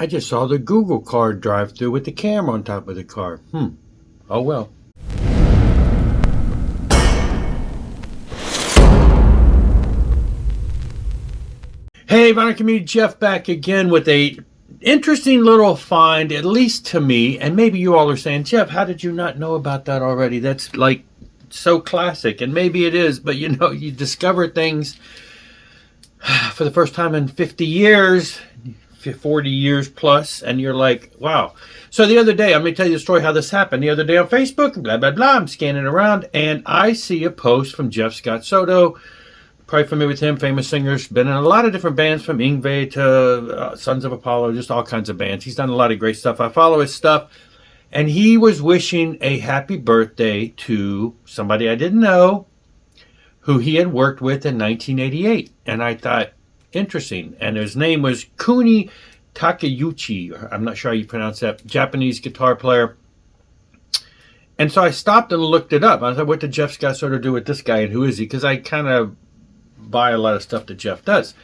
I just saw the Google car drive through with the camera on top of the car. Oh well. Hey, Vinyl Community, Jeff back again with a interesting little find, at least to me. And maybe you all are saying, Jeff, how did you not know about that already? That's like so classic. And maybe it is, but you discover things for the first time in 50 years, 40 years plus, and you're like, wow. So the other day, I'm going to tell you the story how this happened. The other day on Facebook, blah, blah, blah, I'm scanning around, and I see a post from Jeff Scott Soto. Probably familiar with him, famous singers, been in a lot of different bands from Yngwie to Sons of Apollo, just all kinds of bands. He's done a lot of great stuff. I follow his stuff. And he was wishing a happy birthday to somebody I didn't know who he had worked with in 1988. And I thought, interesting. And his name was Kuni Takeuchi. I'm not sure how you pronounce that. Japanese guitar player. And so I stopped and looked it up. I thought, what did Jeff Scott Soto do with this guy and who is he? Because I kind of buy a lot of stuff that Jeff does.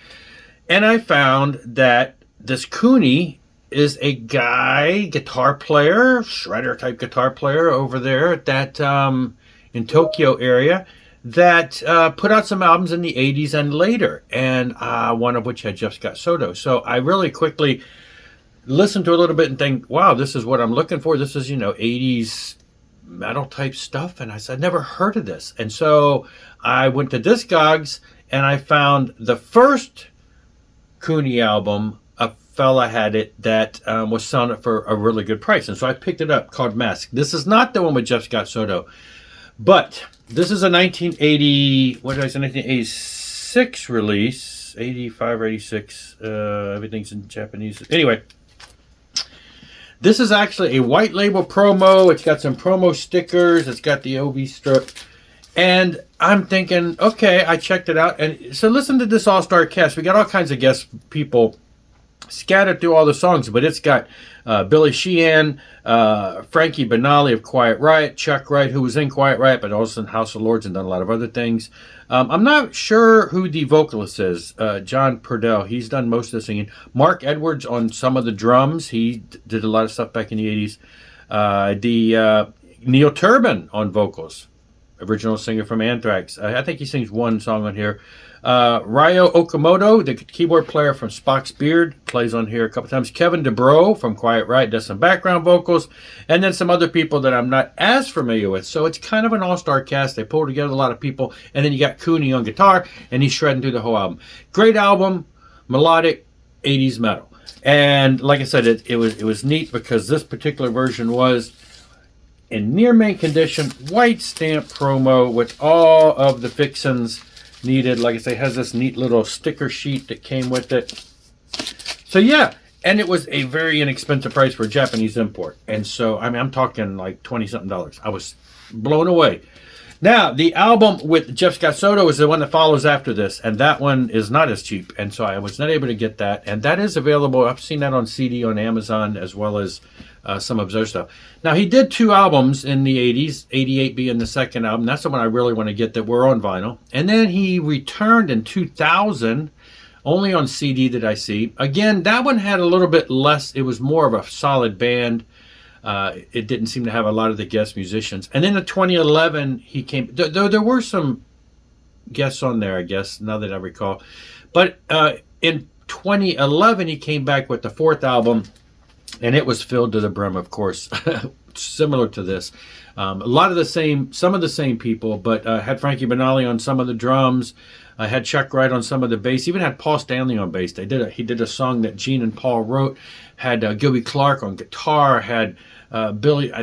And I found that this Kuni is a guitar player, shredder type guitar player over there at that in Tokyo area that put out some albums in the 80s and later, and one of which had Jeff Scott Soto. So I really quickly listened to a little bit and think, wow, this is what I'm looking for. This is, 80s metal type stuff. And I said, I'd never heard of this. And so I went to Discogs and I found the first Kuni album. A fella had it that was selling it for a really good price. And so I picked it up, called Mask. This is not the one with Jeff Scott Soto, but this is a 1986 release, 85 or 86. Everything's in Japanese. Anyway, this is actually a white label promo. It's got some promo stickers. It's got the OB strip. And I'm thinking, okay, I checked it out. And so listen to this all-star cast. We got all kinds of guest people scattered through all the songs, but it's got Billy Sheehan, Frankie Banali of Quiet Riot, Chuck Wright, who was in Quiet Riot, but also in House of Lords and done a lot of other things. I'm not sure who the vocalist is. John Purdell, he's done most of the singing. Mark Edwards on some of the drums. He did a lot of stuff back in the 80s. Neil Turbin on vocals, original singer from Anthrax. I think he sings one song on here. Ryo Okamoto, the keyboard player from Spock's Beard, plays on here a couple times. Kevin DeBro from Quiet Riot does some background vocals, and then some other people that I'm not as familiar with. So it's kind of an all-star cast. They pulled together a lot of people, and then you got Kuni on guitar, and he's shredding through the whole album. Great album, melodic 80s metal. And like I said, it was neat because this particular version was in near mint condition, white stamp promo with all of the fixins needed. Like I say, has this neat little sticker sheet that came with it. So yeah, and it was a very inexpensive price for a Japanese import. And so, I mean, I'm talking like $20-something. I was blown away. Now, the album with Jeff Scott Soto is the one that follows after this, and that one is not as cheap. And so I was not able to get that. And that is available. I've seen that on CD on Amazon, as well as some of those stuff. Now, he did 2 albums in the 80s, 88 being the second album. That's the one I really want to get that were on vinyl. And then he returned in 2000, only on CD that I see. Again, that one had a little bit less. It was more of a solid band. It didn't seem to have a lot of the guest musicians. And then in 2011, he came. There were some guests on there, I guess, now that I recall. But in 2011, he came back with the 4th album. And it was filled to the brim, of course, similar to this. Some of the same people, but had Frankie Banali on some of the drums. Had Chuck Wright on some of the bass. Even had Paul Stanley on bass. He did a song that Gene and Paul wrote. Had Gilby Clarke on guitar. Had Billy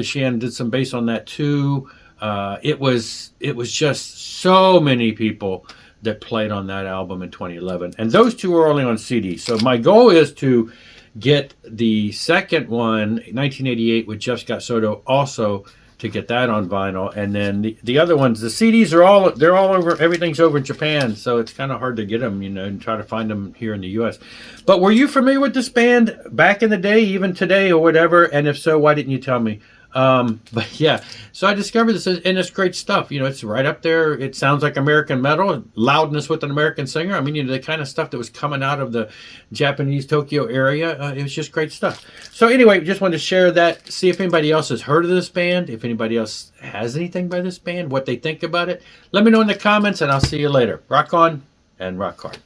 Sheehan did some bass on that too. It was just so many people that played on that album in 2011. And those 2 were only on CD. So my goal is to get the second one, 1988, with Jeff Scott Soto, also to get that on vinyl. And then the other ones, the CDs they're all over, everything's over in Japan, so it's kind of hard to get them, and try to find them here in the US. But were you familiar with this band back in the day, even today or whatever? And if so, why didn't you tell me? But yeah, so I discovered this, and it's great stuff. You know, it's right up there. It sounds like American metal, loudness with an American singer. I mean, you know, the kind of stuff that was coming out of the Japanese Tokyo area. It was just great stuff. So anyway, just wanted to share that. See if anybody else has heard of this band. If anybody else has anything by this band, what they think about it. Let me know in the comments, and I'll see you later. Rock on and rock hard.